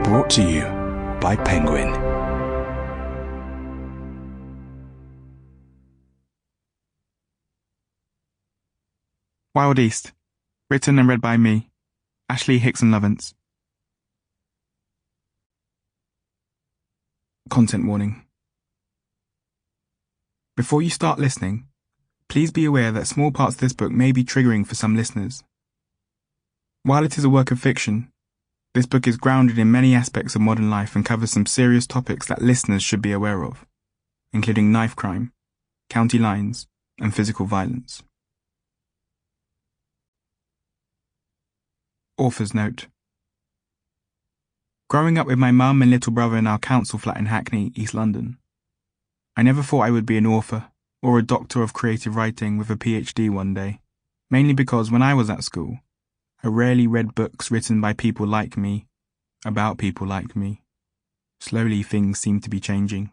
Brought to you by Penguin. Wild East. Written and read by me, Ashley Hickson-Lovence. Content warning. Before you start listening, please be aware that small parts of this book may be triggering for some listeners. While it is a work of fiction, this book is grounded in many aspects of modern life and covers some serious topics that listeners should be aware of, including knife crime, county lines, and physical violence. Author's note. Growing up with my mum and little brother in our council flat in Hackney, East London, I never thought I would be an author or a doctor of creative writing with a PhD one day, mainly because when I was at school, I rarely read books written by people like me, about people like me. Slowly things seem to be changing.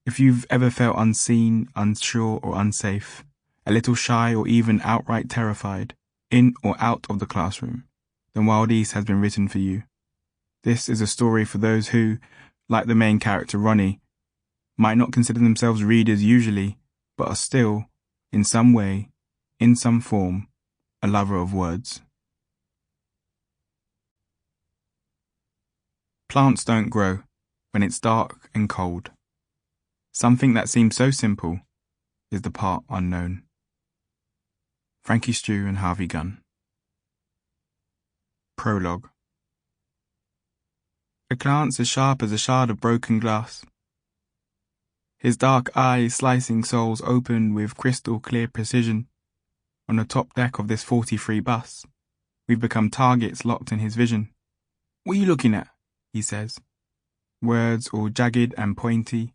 If you've ever felt unseen, unsure or unsafe, a little shy or even outright terrified, in or out of the classroom, then Wild East has been written for you. This is a story for those who, like the main character Ronny, might not consider themselves readers usually, but are still, in some way, in some form, a lover of words. Plants don't grow when it's dark and cold. Something that seems so simple is the part unknown. Frankie Stew and Harvey Gunn. Prologue. A glance as sharp as a shard of broken glass. His dark eyes slicing souls open with crystal clear precision. On the top deck of this 43 bus, we've become targets locked in his vision. What are you looking at? He says. Words all jagged and pointy,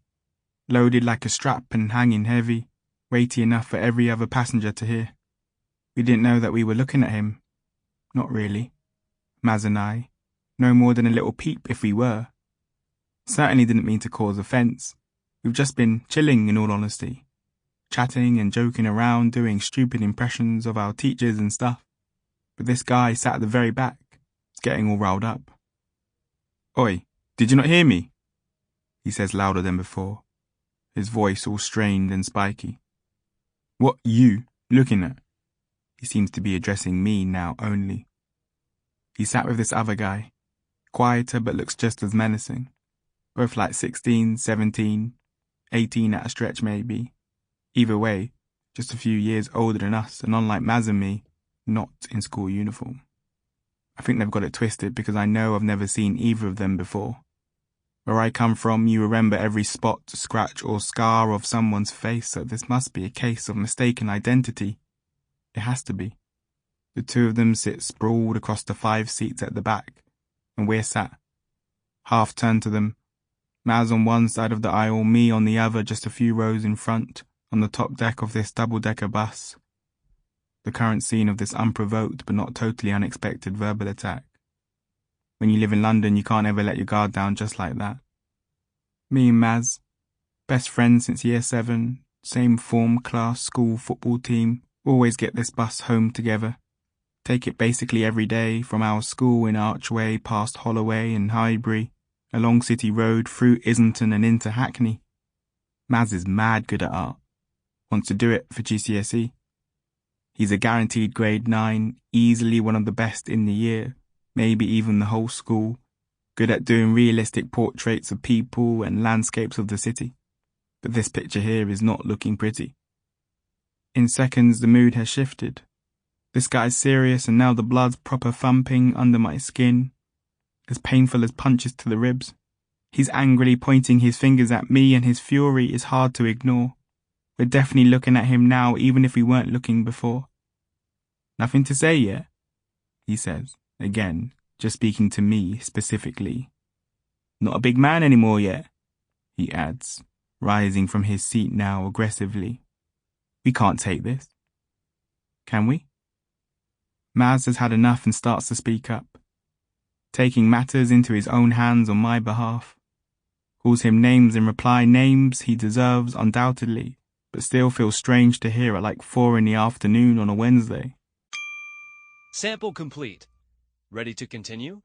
loaded like a strap and hanging heavy, weighty enough for every other passenger to hear. We didn't know that we were looking at him. Not really. Maz and I. No more than a little peep if we were. Certainly didn't mean to cause offence. We've just been chilling in all honesty. Chatting and joking around, doing stupid impressions of our teachers and stuff. But this guy sat at the very back, is getting all riled up. Oi, did you not hear me? He says louder than before, his voice all strained and spiky. What you looking at? He seems to be addressing me now only. He sat with this other guy, quieter but looks just as menacing. Both like 16, 17, 18 at a stretch maybe. Either way, just a few years older than us and unlike Maz and me, not in school uniform. I think they've got it twisted because I know I've never seen either of them before. Where I come from, you remember every spot, scratch or scar of someone's face, so this must be a case of mistaken identity. It has to be. The two of them sit sprawled across the 5 seats at the back, and we're sat, half turned to them, Maz on one side of the aisle, me on the other, just a few rows in front, on the top deck of this double-decker bus. The current scene of this unprovoked but not totally unexpected verbal attack. When you live in London, you can't ever let your guard down just like that. Me and Maz, best friends since year 7, same form, class, school, football team, always get this bus home together. Take it basically every day, from our school in Archway, past Holloway and Highbury, along City Road, through Islington and into Hackney. Maz is mad good at art. Wants to do it for GCSE. He's a guaranteed grade 9, easily one of the best in the year, maybe even the whole school, good at doing realistic portraits of people and landscapes of the city. But this picture here is not looking pretty. In seconds the mood has shifted. This guy's serious and now the blood's proper thumping under my skin, as painful as punches to the ribs. He's angrily pointing his fingers at me and his fury is hard to ignore. We're definitely looking at him now even if we weren't looking before. Nothing to say yet, he says, again, just speaking to me specifically. Not a big man anymore yet, he adds, rising from his seat now aggressively. We can't take this. Can we? Maz has had enough and starts to speak up, taking matters into his own hands on my behalf. Calls him names in reply, names he deserves undoubtedly, but still feels strange to hear at like 4 in the afternoon on a Wednesday. Sample complete. Ready to continue?